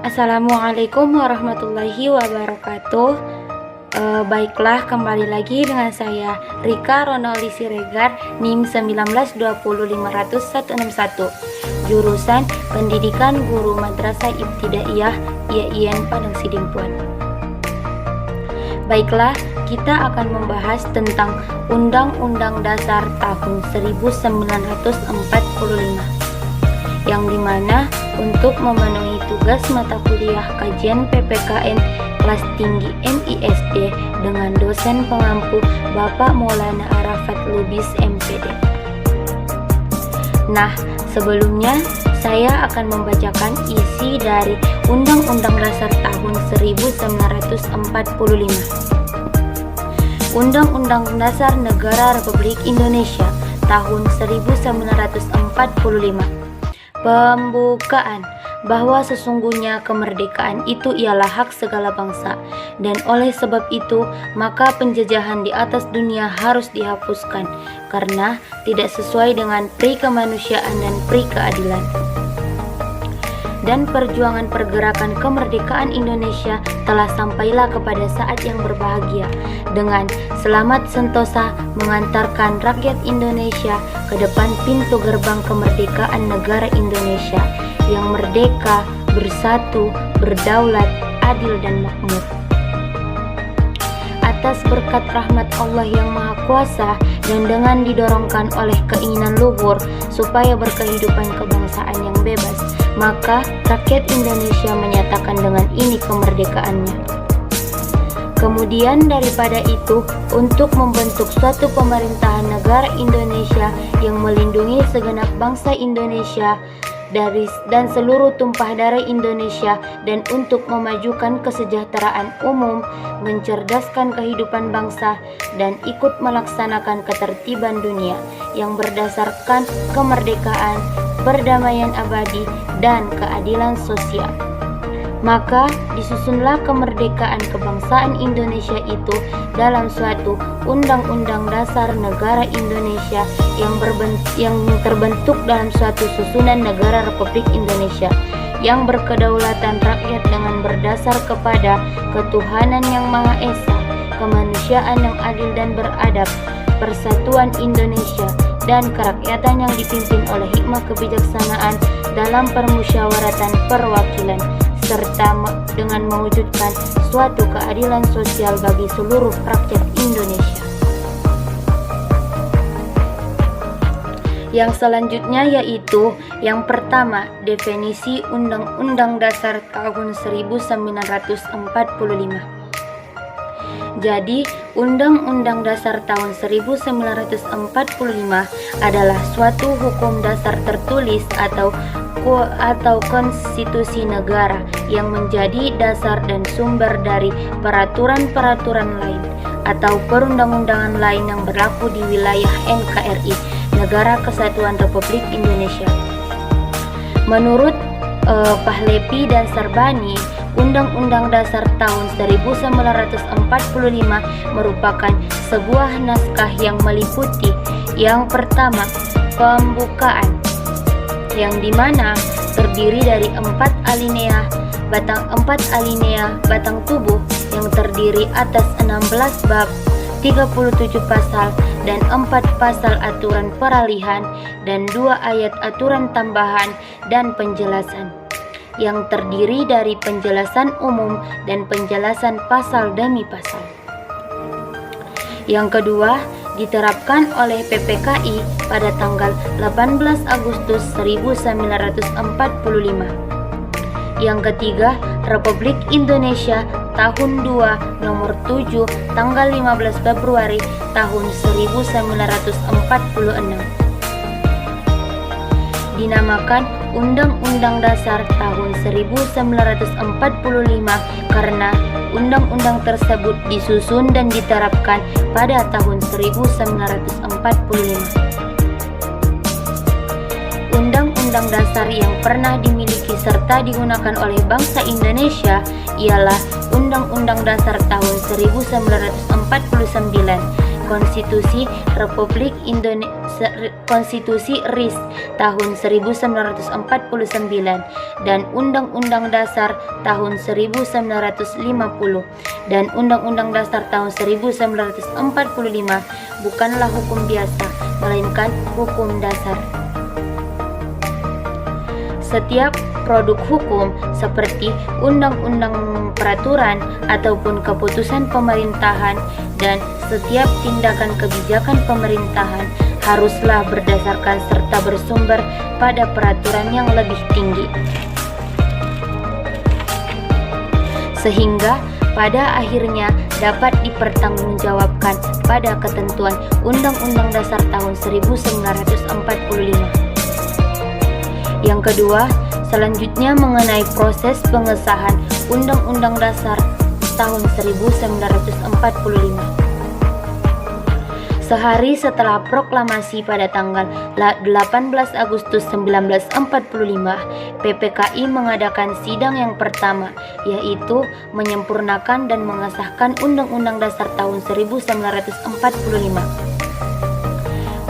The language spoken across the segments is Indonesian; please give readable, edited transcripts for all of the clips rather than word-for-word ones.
Assalamualaikum warahmatullahi wabarakatuh. Baiklah, kembali lagi dengan saya Rika Ronaldi Siregar, NIM 192050161, jurusan Pendidikan Guru Madrasah Ibtidaiyah IAIN Padang Sidimpuan. Baiklah, kita akan membahas tentang Undang-Undang Dasar tahun 1945, yang dimana untuk memenuhi tugas mata kuliah kajian PPKN kelas tinggi MISD dengan dosen pengampu Bapak Maulana Arafat Lubis MPD. Nah, sebelumnya saya akan membacakan isi dari Undang-Undang Dasar tahun 1945. Undang-Undang Dasar Negara Republik Indonesia tahun 1945. Pembukaan bahwa sesungguhnya kemerdekaan itu ialah hak segala bangsa, dan oleh sebab itu maka penjajahan di atas dunia harus dihapuskan karena tidak sesuai dengan pri kemanusiaan dan pri keadilan. Dan perjuangan pergerakan kemerdekaan Indonesia telah sampailah kepada saat yang berbahagia dengan selamat sentosa mengantarkan rakyat Indonesia ke depan pintu gerbang kemerdekaan negara Indonesia yang merdeka, bersatu, berdaulat, adil dan makmur. Atas berkat rahmat Allah yang Maha Kuasa dan dengan didorongkan oleh keinginan luhur supaya berkehidupan kebangsaan yang bebas, maka rakyat Indonesia menyatakan dengan ini kemerdekaannya. Kemudian daripada itu, untuk membentuk suatu pemerintahan negara Indonesia yang melindungi segenap bangsa Indonesia dan seluruh tumpah darah Indonesia, dan untuk memajukan kesejahteraan umum, mencerdaskan kehidupan bangsa, dan ikut melaksanakan ketertiban dunia yang berdasarkan kemerdekaan, perdamaian abadi, dan keadilan sosial. Maka disusunlah kemerdekaan kebangsaan Indonesia itu dalam suatu Undang-Undang Dasar Negara Indonesia yang terbentuk dalam suatu susunan negara Republik Indonesia yang berkedaulatan rakyat dengan berdasar kepada ketuhanan yang Maha Esa, kemanusiaan yang adil dan beradab, persatuan Indonesia, dan kerakyatan yang dipimpin oleh hikmah kebijaksanaan dalam permusyawaratan perwakilan, serta dengan mewujudkan suatu keadilan sosial bagi seluruh rakyat Indonesia. Yang selanjutnya yaitu yang pertama, definisi Undang-Undang Dasar tahun 1945. Jadi, Undang-Undang Dasar tahun 1945 adalah suatu hukum dasar tertulis atau konstitusi negara yang menjadi dasar dan sumber dari peraturan-peraturan lain atau perundang-undangan lain yang berlaku di wilayah NKRI, Negara Kesatuan Republik Indonesia. Menurut Pahlavi dan Sarbani, Undang-Undang Dasar tahun 1945 merupakan sebuah naskah yang meliputi yang pertama, pembukaan, yang dimana terdiri dari 4 alinea batang tubuh yang terdiri atas 16 bab, 37 pasal, dan 4 pasal aturan peralihan, dan 2 ayat aturan tambahan dan penjelasan, yang terdiri dari penjelasan umum dan penjelasan pasal demi pasal. Yang kedua, diterapkan oleh PPKI pada tanggal 18 Agustus 1945. Yang ketiga, Republik Indonesia tahun 2 nomor 7 tanggal 15 Februari tahun 1946. Dinamakan Undang-Undang Dasar tahun 1945 karena undang-undang tersebut disusun dan diterapkan pada tahun 1945. Undang-undang dasar yang pernah dimiliki serta digunakan oleh bangsa Indonesia ialah Undang-Undang Dasar tahun 1949, Konstitusi Republik Indonesia Konstitusi RIS tahun 1949 dan Undang-Undang Dasar tahun 1950 dan Undang-Undang Dasar tahun 1945 bukanlah hukum biasa, melainkan hukum dasar. Setiap produk hukum seperti undang-undang, peraturan, ataupun keputusan pemerintahan dan setiap tindakan kebijakan pemerintahan haruslah berdasarkan serta bersumber pada peraturan yang lebih tinggi. Sehingga pada akhirnya dapat dipertanggungjawabkan pada ketentuan Undang-Undang Dasar tahun 1945. Yang kedua, selanjutnya mengenai proses pengesahan Undang-Undang Dasar tahun 1945. Sehari setelah proklamasi pada tanggal 18 Agustus 1945, PPKI mengadakan sidang yang pertama, yaitu menyempurnakan dan mengesahkan Undang-Undang Dasar tahun 1945.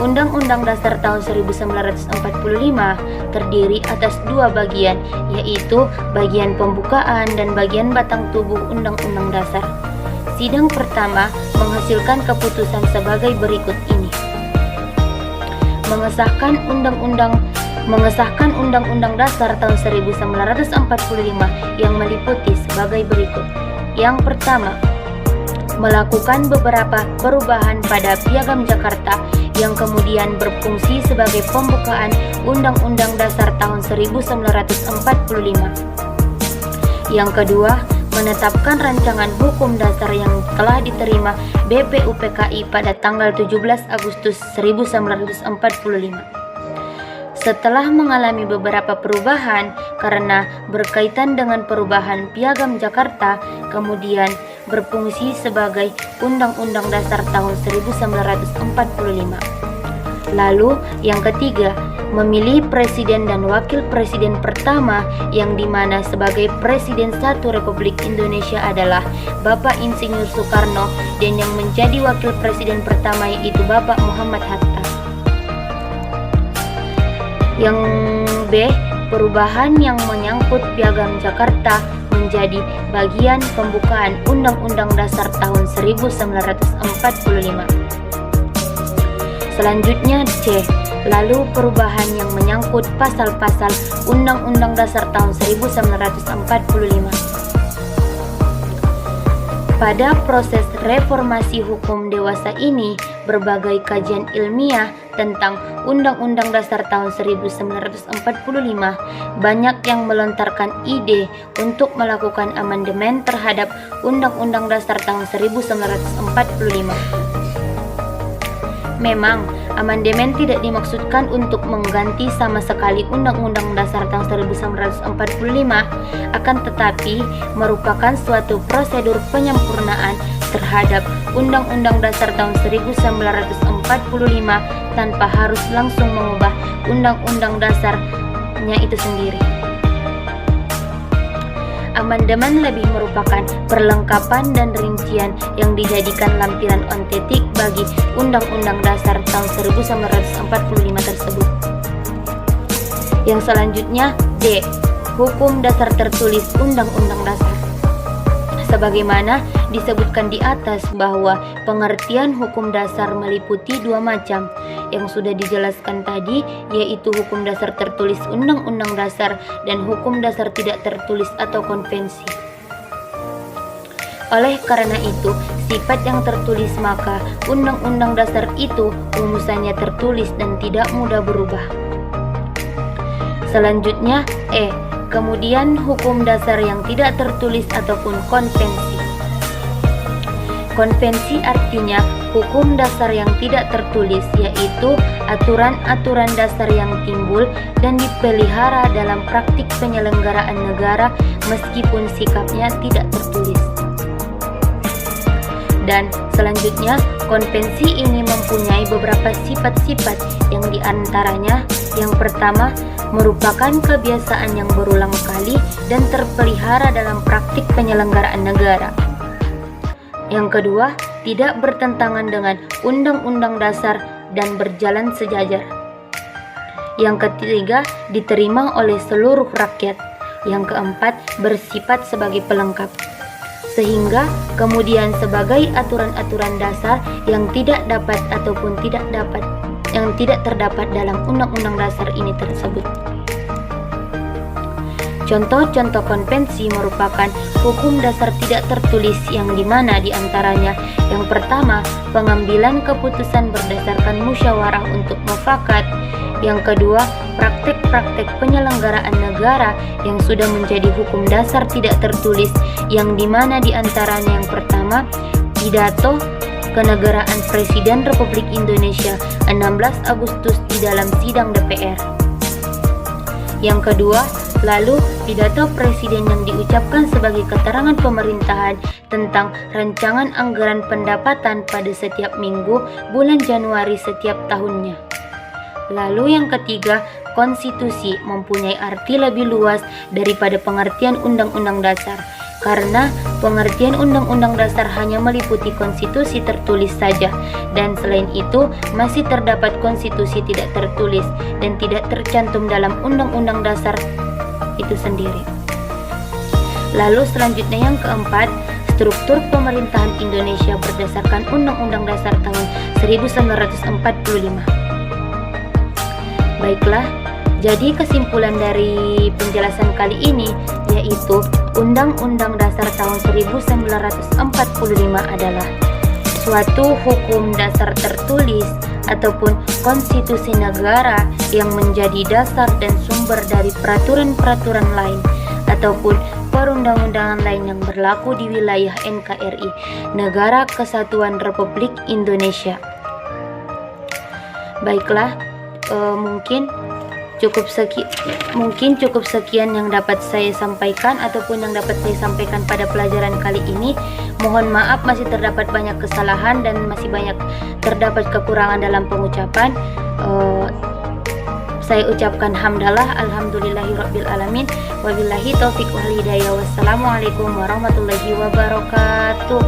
Undang-Undang Dasar tahun 1945 terdiri atas dua bagian, yaitu bagian pembukaan dan bagian batang tubuh Undang-Undang Dasar. Sidang pertama menghasilkan keputusan sebagai berikut ini. Mengesahkan Undang-Undang Dasar tahun 1945 yang meliputi sebagai berikut. Yang pertama, melakukan beberapa perubahan pada Piagam Jakarta yang kemudian berfungsi sebagai pembukaan Undang-Undang Dasar tahun 1945. Yang kedua, menetapkan rancangan hukum dasar yang telah diterima BPUPKI pada tanggal 17 Agustus 1945. Setelah mengalami beberapa perubahan karena berkaitan dengan perubahan Piagam Jakarta, kemudian berfungsi sebagai Undang-Undang Dasar tahun 1945. Lalu yang ketiga, memilih presiden dan wakil presiden pertama yang dimana sebagai Presiden satu Republik Indonesia adalah Bapak Insinyur Soekarno dan yang menjadi wakil presiden pertama yaitu Bapak Muhammad Hatta. Yang B, perubahan yang menyangkut Piagam Jakarta menjadi bagian pembukaan Undang-Undang Dasar tahun 1945. Selanjutnya C, lalu perubahan yang menyangkut pasal-pasal Undang-Undang Dasar tahun 1945. Pada proses reformasi hukum dewasa ini, berbagai kajian ilmiah tentang Undang-Undang Dasar tahun 1945 banyak yang melontarkan ide untuk melakukan amandemen terhadap Undang-Undang Dasar tahun 1945. Memang, amandemen tidak dimaksudkan untuk mengganti sama sekali Undang-Undang Dasar tahun 1945, akan tetapi merupakan suatu prosedur penyempurnaan terhadap Undang-Undang Dasar tahun 1945 tanpa harus langsung mengubah Undang-Undang Dasarnya itu sendiri. Amandemen lebih merupakan perlengkapan dan rincian yang dijadikan lampiran ontetik bagi Undang-Undang Dasar tahun 1945 tersebut. Yang selanjutnya D, Hukum Dasar Tertulis Undang-Undang Dasar. Sebagaimana disebutkan di atas bahwa pengertian hukum dasar meliputi dua macam, yang sudah dijelaskan tadi yaitu hukum dasar tertulis Undang-Undang Dasar dan hukum dasar tidak tertulis atau konvensi. Oleh karena itu, sifat yang tertulis maka Undang-Undang Dasar itu rumusannya tertulis dan tidak mudah berubah. Selanjutnya E, kemudian hukum dasar yang tidak tertulis ataupun konvensi. Konvensi artinya hukum dasar yang tidak tertulis, yaitu aturan-aturan dasar yang timbul dan dipelihara dalam praktik penyelenggaraan negara meskipun sikapnya tidak tertulis. Dan selanjutnya, konvensi ini mempunyai beberapa sifat-sifat yang diantaranya yang pertama, merupakan kebiasaan yang berulang kali dan terpelihara dalam praktik penyelenggaraan negara. Yang kedua, tidak bertentangan dengan Undang-Undang Dasar dan berjalan sejajar. Yang ketiga, diterima oleh seluruh rakyat. Yang keempat, bersifat sebagai pelengkap. Sehingga kemudian sebagai aturan-aturan dasar yang tidak terdapat dalam Undang-Undang Dasar ini tersebut. Contoh-contoh konvensi merupakan hukum dasar tidak tertulis yang dimana diantaranya yang pertama, pengambilan keputusan berdasarkan musyawarah untuk mufakat. Yang kedua, praktek-praktek penyelenggaraan negara yang sudah menjadi hukum dasar tidak tertulis yang dimana diantaranya yang pertama, pidato kenegaraan Presiden Republik Indonesia 16 Agustus di dalam sidang DPR. Yang kedua, lalu pidato Presiden yang diucapkan sebagai keterangan pemerintahan tentang rancangan anggaran pendapatan pada setiap minggu bulan Januari setiap tahunnya. Lalu yang ketiga, konstitusi mempunyai arti lebih luas daripada pengertian undang-undang dasar. Karena pengertian undang-undang dasar hanya meliputi konstitusi tertulis saja, dan selain itu masih terdapat konstitusi tidak tertulis dan tidak tercantum dalam undang-undang dasar itu sendiri. Lalu selanjutnya yang keempat, struktur pemerintahan Indonesia berdasarkan Undang-Undang Dasar tahun 1945. Baiklah, jadi kesimpulan dari penjelasan kali ini yaitu Undang-Undang Dasar tahun 1945 adalah suatu hukum dasar tertulis ataupun konstitusi negara yang menjadi dasar dan sumber dari peraturan-peraturan lain ataupun perundang-undangan lain yang berlaku di wilayah NKRI, Negara Kesatuan Republik Indonesia. Baiklah, mungkin cukup sekian yang dapat saya sampaikan ataupun yang dapat saya sampaikan pada pelajaran kali ini. Mohon maaf masih terdapat banyak kesalahan dan masih banyak terdapat kekurangan dalam pengucapan. Saya ucapkan hamdalah, alhamdulillahirabbil alamin, wabillahi taufik wal hidayah. Wassalamualaikum warahmatullahi wabarakatuh.